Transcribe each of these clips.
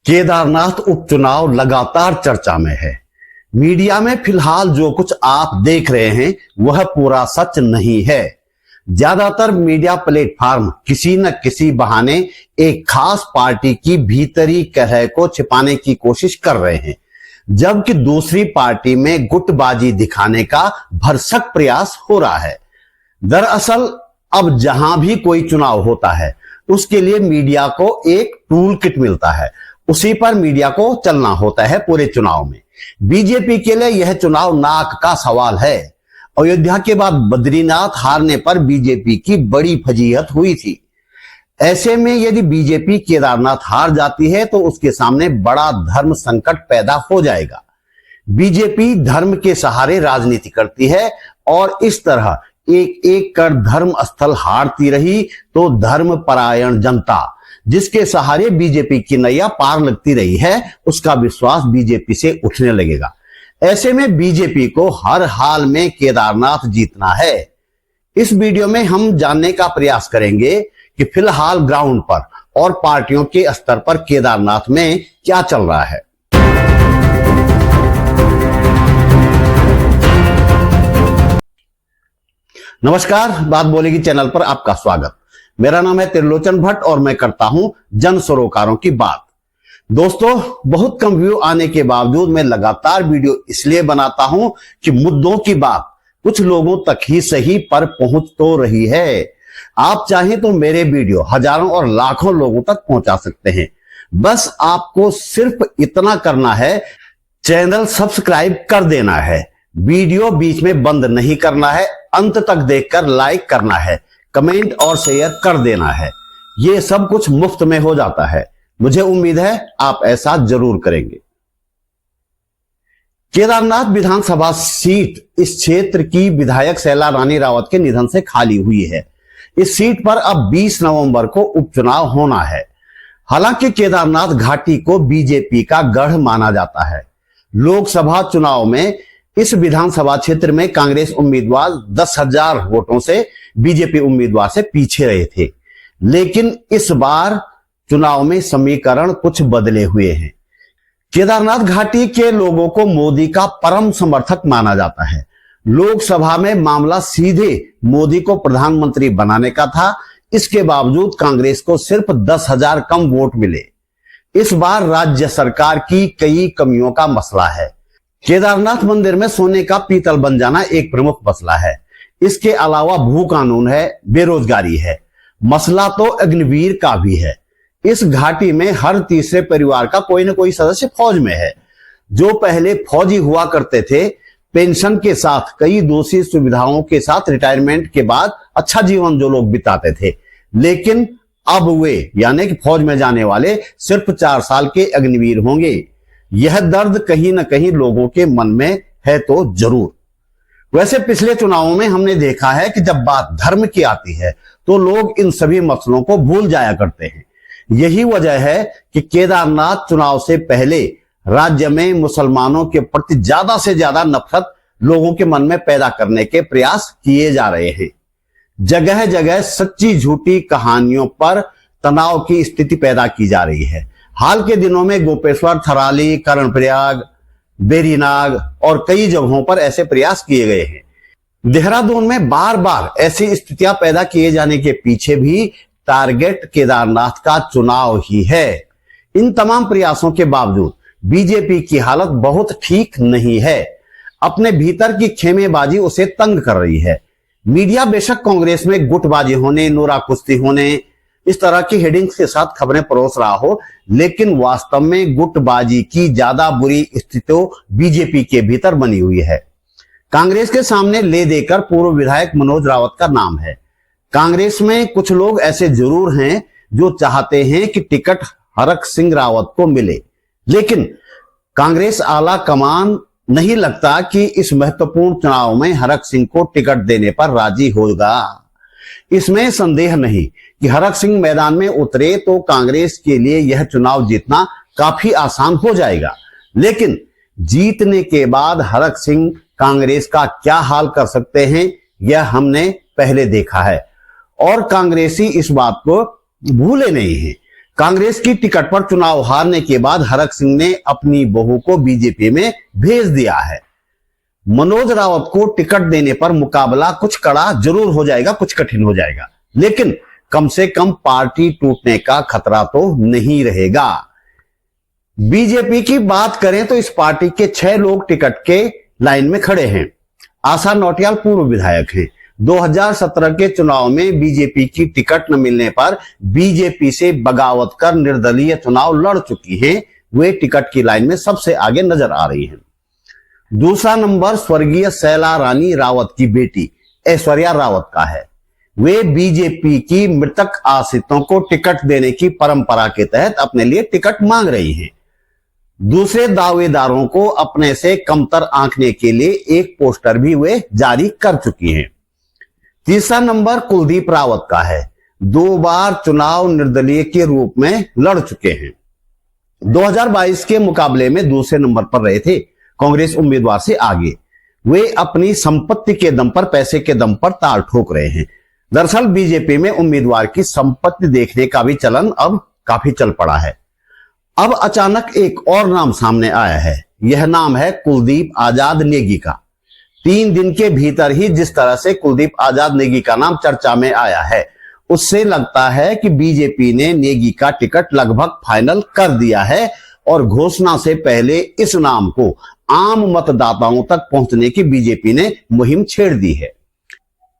केदारनाथ उपचुनाव लगातार चर्चा में है। मीडिया में फिलहाल जो कुछ आप देख रहे हैं वह पूरा सच नहीं है। ज्यादातर मीडिया प्लेटफॉर्म किसी न किसी बहाने एक खास पार्टी की भीतरी कलह को छिपाने की कोशिश कर रहे हैं, जबकि दूसरी पार्टी में गुटबाजी दिखाने का भरसक प्रयास हो रहा है। दरअसल अब जहां भी कोई चुनाव होता है उसके लिए मीडिया को एक टूल किट मिलता है, उसी पर मीडिया को चलना होता है पूरे चुनाव में। बीजेपी के लिए यह चुनाव नाक का सवाल है। अयोध्या के बाद बद्रीनाथ हारने पर बीजेपी की बड़ी फजीहत हुई थी। ऐसे में यदि बीजेपी केदारनाथ हार जाती है तो उसके सामने बड़ा धर्म संकट पैदा हो जाएगा। बीजेपी धर्म के सहारे राजनीति करती है और इस तरह एक एक कर धर्म स्थल हारती रही तो धर्म परायण जनता जिसके सहारे बीजेपी की नैया पार लगती रही है उसका विश्वास बीजेपी से उठने लगेगा। ऐसे में बीजेपी को हर हाल में केदारनाथ जीतना है। इस वीडियो में हम जानने का प्रयास करेंगे कि फिलहाल ग्राउंड पर और पार्टियों के स्तर पर केदारनाथ में क्या चल रहा है। नमस्कार, बात बोलेगी चैनल पर आपका स्वागत। मेरा नाम है त्रिलोचन भट्ट और मैं करता हूं जन सरोकारों की बात। दोस्तों, बहुत कम व्यू आने के बावजूद मैं लगातार वीडियो इसलिए बनाता हूं कि मुद्दों की बात कुछ लोगों तक ही सही पर पहुंच तो रही है। आप चाहें तो मेरे वीडियो हजारों और लाखों लोगों तक पहुंचा सकते हैं। बस आपको सिर्फ इतना करना है, चैनल सब्सक्राइब कर देना है, वीडियो बीच में बंद नहीं करना है, अंत तक देखकर लाइक करना है, कमेंट और शेयर कर देना है। ये सब कुछ मुफ्त में हो जाता है। मुझे उम्मीद है आप ऐसा जरूर करेंगे। केदारनाथ विधानसभा सीट इस क्षेत्र की विधायक शैला रानी रावत के निधन से खाली हुई है। इस सीट पर अब 20 नवंबर को उपचुनाव होना है। हालांकि केदारनाथ घाटी को बीजेपी का गढ़ माना जाता है। लोकसभा चुनाव में इस विधानसभा क्षेत्र में कांग्रेस उम्मीदवार 10,000 वोटों से बीजेपी उम्मीदवार से पीछे रहे थे, लेकिन इस बार चुनाव में समीकरण कुछ बदले हुए हैं। केदारनाथ घाटी के लोगों को मोदी का परम समर्थक माना जाता है। लोकसभा में मामला सीधे मोदी को प्रधानमंत्री बनाने का था। इसके बावजूद कांग्रेस को सिर्फ 10,000 कम वोट मिले। इस बार राज्य सरकार की कई कमियों का मसला है। केदारनाथ मंदिर में सोने का पीतल बन जाना एक प्रमुख मसला है। इसके अलावा भू कानून है, बेरोजगारी है, मसला तो अग्निवीर का भी है। इस घाटी में हर तीसरे परिवार का कोई न कोई सदस्य फौज में है। जो पहले फौजी हुआ करते थे, पेंशन के साथ कई दूसरी सुविधाओं के साथ रिटायरमेंट के बाद अच्छा जीवन जो लोग बिताते थे, लेकिन अब वे यानी कि फौज में जाने वाले सिर्फ 4 साल के अग्निवीर होंगे। यह दर्द कहीं न कहीं लोगों के मन में है तो जरूर। वैसे पिछले चुनावों में हमने देखा है कि जब बात धर्म की आती है तो लोग इन सभी मसलों को भूल जाया करते हैं। यही वजह है कि केदारनाथ चुनाव से पहले राज्य में मुसलमानों के प्रति ज्यादा से ज्यादा नफरत लोगों के मन में पैदा करने के प्रयास किए जा रहे हैं। जगह जगह सच्ची झूठी कहानियों पर तनाव की स्थिति पैदा की जा रही है। हाल के दिनों में गोपेश्वर, थराली, कर्णप्रयाग, बेरीनाग और कई जगहों पर ऐसे प्रयास किए गए हैं। देहरादून में बार बार ऐसी स्थितियां पैदा किए जाने के पीछे भी टारगेट केदारनाथ का चुनाव ही है। इन तमाम प्रयासों के बावजूद बीजेपी की हालत बहुत ठीक नहीं है। अपने भीतर की खेमेबाजी उसे तंग कर रही है। मीडिया बेशक कांग्रेस में गुटबाजी होने, नोरा कुश्ती होने, इस तरह की हेडिंग्स के साथ खबरें परोस रहा हो, लेकिन वास्तव में गुटबाजी की ज्यादा बुरी स्थिति बीजेपी के भीतर बनी हुई है। कांग्रेस के सामने ले देकर पूर्व विधायक मनोज रावत का नाम है। कांग्रेस में कुछ लोग ऐसे जरूर हैं जो चाहते हैं कि टिकट हरक सिंह रावत को मिले, लेकिन कांग्रेस आला कमान नहीं लगता कि इस महत्वपूर्ण चुनाव में हरक सिंह को टिकट देने पर राजी होगा। इसमें संदेह नहीं कि हरक सिंह मैदान में उतरे तो कांग्रेस के लिए यह चुनाव जीतना काफी आसान हो जाएगा, लेकिन जीतने के बाद हरक सिंह कांग्रेस का क्या हाल कर सकते हैं यह हमने पहले देखा है और कांग्रेसी इस बात को भूले नहीं है। कांग्रेस की टिकट पर चुनाव हारने के बाद हरक सिंह ने अपनी बहू को बीजेपी में भेज दिया है। मनोज रावत को टिकट देने पर मुकाबला कुछ कड़ा जरूर हो जाएगा, कुछ कठिन हो जाएगा, लेकिन कम से कम पार्टी टूटने का खतरा तो नहीं रहेगा। बीजेपी की बात करें तो इस पार्टी के 6 लोग टिकट के लाइन में खड़े हैं। आशा नौटियाल पूर्व विधायक हैं। 2017 के चुनाव में बीजेपी की टिकट न मिलने पर बीजेपी से बगावत कर निर्दलीय चुनाव लड़ चुकी हैं। वे टिकट की लाइन में सबसे आगे नजर आ रही हैं। दूसरा नंबर स्वर्गीय शैला रानी रावत की बेटी ऐश्वर्या रावत का है। वे बीजेपी की मृतक आश्रितों को टिकट देने की परंपरा के तहत अपने लिए टिकट मांग रही हैं। दूसरे दावेदारों को अपने से कमतर आंकने के लिए एक पोस्टर भी वे जारी कर चुकी हैं। तीसरा नंबर कुलदीप रावत का है। 2 बार चुनाव निर्दलीय के रूप में लड़ चुके हैं। 2022 के मुकाबले में दूसरे नंबर पर रहे थे, कांग्रेस उम्मीदवार से आगे। वे अपनी संपत्ति के दम पर, पैसे के दम पर ताल ठोक रहे हैं। दरअसल बीजेपी में उम्मीदवार की संपत्ति देखने का भी चलन अब काफी चल पड़ा है। अब अचानक एक और नाम सामने आया है। यह नाम है कुलदीप आजाद नेगी का। 3 दिन के भीतर ही जिस तरह से कुलदीप आजाद नेगी का नाम चर्चा में आया है, उससे लगता है कि बीजेपी ने नेगी का टिकट लगभग फाइनल कर दिया है और घोषणा से पहले इस नाम को आम मतदाताओं तक पहुंचने की बीजेपी ने मुहिम छेड़ दी है।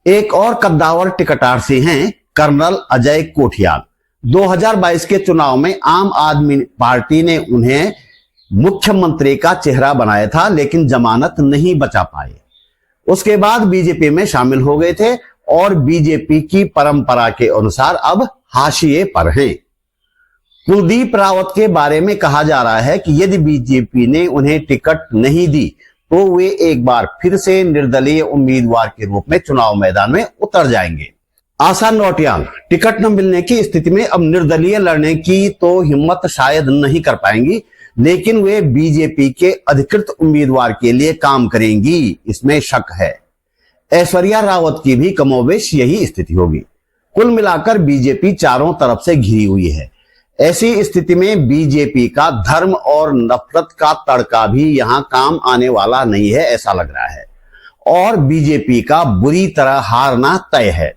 एक और कद्दावर टिकटार्थी हैं कर्नल अजय कोठियाल। 2022 के चुनाव में आम आदमी पार्टी ने उन्हें मुख्यमंत्री का चेहरा बनाया था, लेकिन जमानत नहीं बचा पाए। उसके बाद बीजेपी में शामिल हो गए थे और बीजेपी की परंपरा के अनुसार अब हाशिए पर हैं। कुलदीप रावत के बारे में कहा जा रहा है कि यदि बीजेपी ने उन्हें टिकट नहीं दी तो वे एक बार फिर से निर्दलीय उम्मीदवार के रूप में चुनाव मैदान में उतर जाएंगे। आशा नौटियाल टिकट न मिलने की स्थिति में अब निर्दलीय लड़ने की तो हिम्मत शायद नहीं कर पाएंगी, लेकिन वे बीजेपी के अधिकृत उम्मीदवार के लिए काम करेंगी, इसमें शक है। ऐश्वर्या रावत की भी कमोबेश यही स्थिति होगी। कुल मिलाकर बीजेपी चारों तरफ से घिरी हुई है। ऐसी स्थिति में बीजेपी का धर्म और नफरत का तड़का भी यहां काम आने वाला नहीं है, ऐसा लग रहा है। और बीजेपी का बुरी तरह हारना तय है।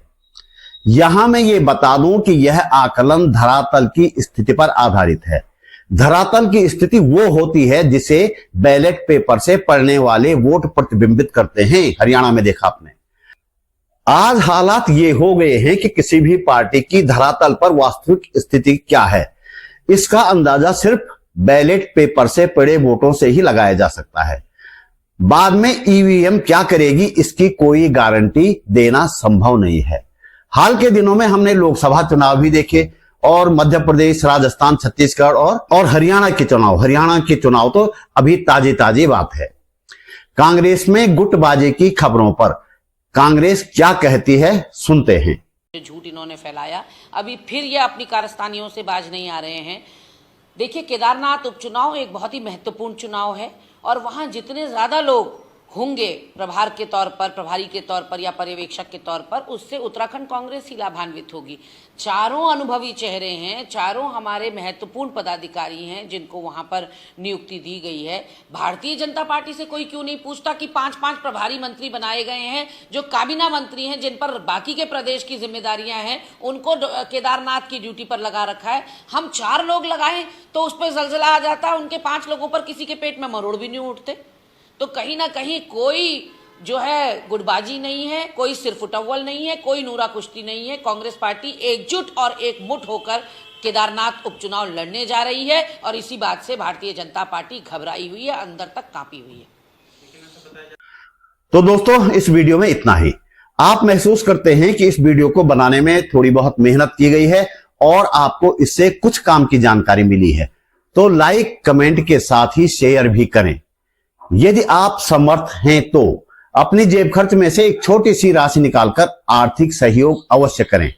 यहां मैं ये बता दूं कि यह आकलन धरातल की स्थिति पर आधारित है। धरातल की स्थिति वो होती है जिसे बैलेट पेपर से पड़ने वाले वोट प्रतिबिंबित करते हैं। हरियाणा में देखा आपने। आज हालात ये हो गए हैं कि किसी भी पार्टी की धरातल पर वास्तविक स्थिति क्या है, इसका अंदाजा सिर्फ बैलेट पेपर से पड़े वोटों से ही लगाया जा सकता है। बाद में ईवीएम क्या करेगी, इसकी कोई गारंटी देना संभव नहीं है। हाल के दिनों में हमने लोकसभा चुनाव भी देखे और मध्य प्रदेश, राजस्थान, छत्तीसगढ़ और हरियाणा के चुनाव तो अभी ताजी बात है। कांग्रेस में गुटबाजी की खबरों पर कांग्रेस क्या कहती है, सुनते हैं। जो झूठ इन्होंने फैलाया, अभी फिर ये अपनी कारस्तानियों से बाज नहीं आ रहे हैं। देखिए, केदारनाथ उपचुनाव एक बहुत ही महत्वपूर्ण चुनाव है और वहां जितने ज्यादा लोग होंगे प्रभारी के तौर पर या पर्यवेक्षक के तौर पर, उससे उत्तराखंड कांग्रेस ही लाभान्वित होगी। चारों अनुभवी चेहरे हैं, चारों हमारे महत्वपूर्ण पदाधिकारी हैं जिनको वहां पर नियुक्ति दी गई है। भारतीय जनता पार्टी से कोई क्यों नहीं पूछता कि 5-5 प्रभारी मंत्री बनाए गए हैं, जो काबीना मंत्री हैं, जिन पर बाकी के प्रदेश की जिम्मेदारियां हैं, उनको केदारनाथ की ड्यूटी पर लगा रखा है। हम 4 लोग लगाएं तो उस पर जलजला आ जाता, उनके 5 लोगों पर किसी के पेट में मरोड़ भी नहीं उठते। तो कहीं ना कहीं कोई जो है गुटबाजी नहीं है, कोई सिरफुटव्वल नहीं है, कोई नूरा कुश्ती नहीं है। कांग्रेस पार्टी एकजुट और एकमुठ होकर केदारनाथ उपचुनाव लड़ने जा रही है और इसी बात से भारतीय जनता पार्टी घबराई हुई है, अंदर तक कांपी हुई है। तो दोस्तों, इस वीडियो में इतना ही। आप महसूस करते हैं कि इस वीडियो को बनाने में थोड़ी बहुत मेहनत की गई है और आपको इससे कुछ काम की जानकारी मिली है, तो लाइक, कमेंट के साथ ही शेयर भी करें। यदि आप समर्थ हैं तो अपनी जेब खर्च में से एक छोटी सी राशि निकालकर आर्थिक सहयोग अवश्य करें।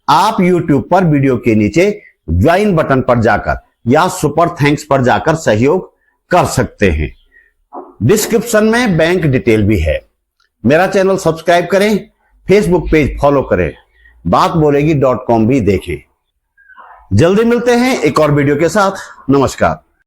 आप YouTube पर वीडियो के नीचे ज्वाइन बटन पर जाकर या सुपर थैंक्स पर जाकर सहयोग कर सकते हैं। डिस्क्रिप्शन में बैंक डिटेल भी है। मेरा चैनल सब्सक्राइब करें, फेसबुक पेज फॉलो करें, बात बोलेगी .com भी देखें। जल्दी मिलते हैं एक और वीडियो के साथ। नमस्कार।